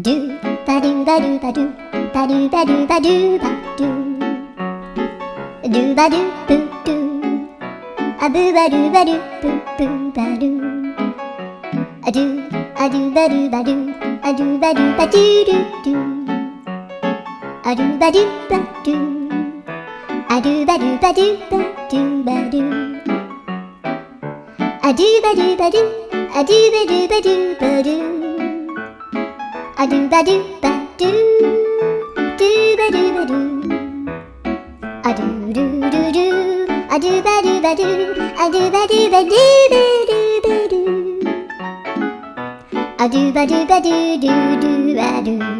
do ba do ba do ba do ba do ba do ba do ba do ba do boo do a boo ba do ba do boo boo ba do a do ba do ba do a do ba do ba do do do a do ba do ba do a do ba do ba do ba do ba do a do ba do ba do a do ba do ba do ba do a do ba do ba do do ba do ba do a do do do do a do ba do ba do a do ba do ba do ba do ba do a do ba do ba do do do ba do